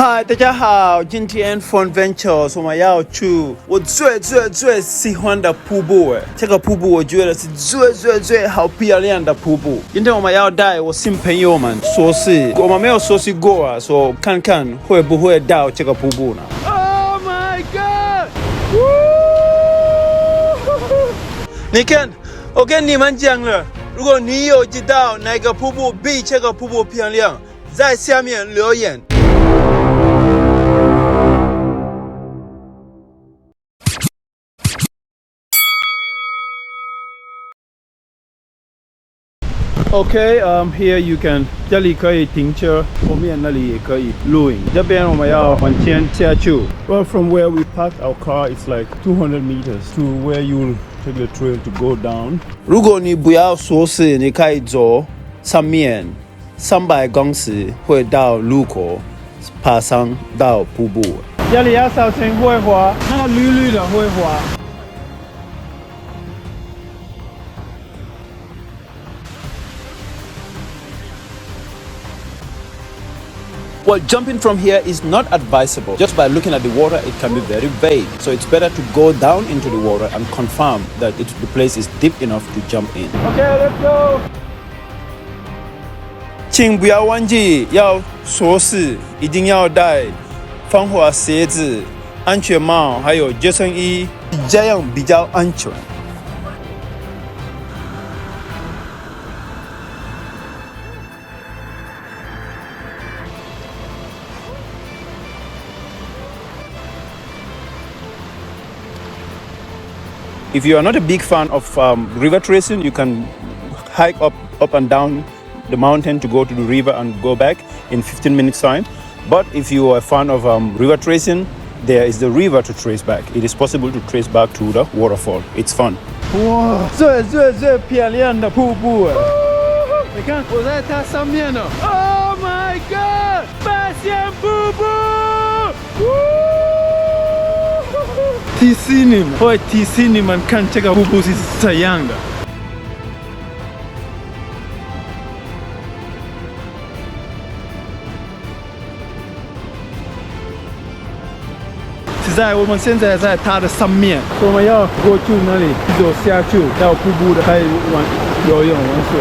嗨，大家好，今天 Fun Ventures 我们要去我最喜欢的瀑布这个瀑布我觉得是最好漂亮的瀑布。今天我们要带我新朋友们熟悉，我们没有熟悉过啊，说看看会不会到这个瀑布呢 ？Oh my god！ 你看，我跟你们讲了，如果你有知道哪个瀑布比这个瀑布漂亮，在下面留言。Okay, here you can 这里可以停车，后面那里也可以露营。这边我们要往前下去。Well, from where we park our car, it's like 200 meters to where you'll take the trail to go down. 如果你不要熟悉，你可以走上面300公尺会到路口，爬上到瀑布。这里要小心会滑，那个绿绿的会滑。Well, jumping from here is not advisable. Just by looking at the water, it can be very vague. So it's better to go down into the water and confirm that the place is deep enough to jump in. Okay, let's go. 请不要忘记要锁匙，一定要带防滑鞋子、安全帽，还有救生衣，这样比较安全。If you are not a big fan of river tracing, you can hike up and down the mountain to go to the river and go back in 15 minutes time. But if you are a fan of river tracing, there is the river to trace back. It is possible to trace back to the waterfall. It's fun. 哇，最漂亮的瀑布哎！你看我在它上面呢。Oh my god！ 发现瀑布！提醒你们，会提醒你们看这个瀑布是怎样的。我们现在在它的上面，我们要过去那里走下去到瀑布的，可以玩游泳、玩水。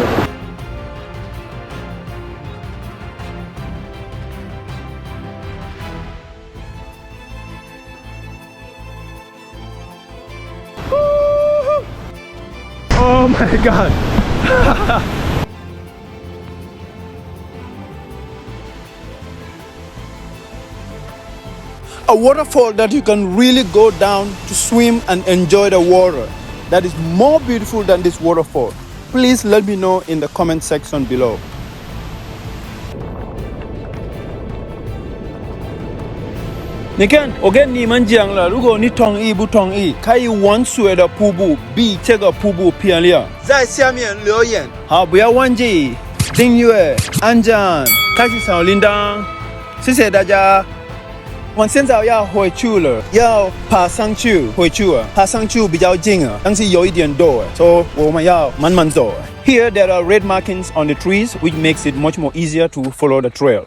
Oh my god! A waterfall that you can really go down to swim and enjoy the water. That is more beautiful than this waterfall. Please let me know in the comment section below. 你看，我跟你们讲了，如果你同意不同意，可以玩水的瀑布比这个瀑布漂亮，在下面留言。好，不要忘记订阅、按赞、开启小铃铛，谢谢大家。我现在要回去了，要爬上去回去了，爬上去比较近啊，但是有一点陡，所以我们要慢慢走。Here there are red markings on the trees, which makes it much more easier to follow the trail.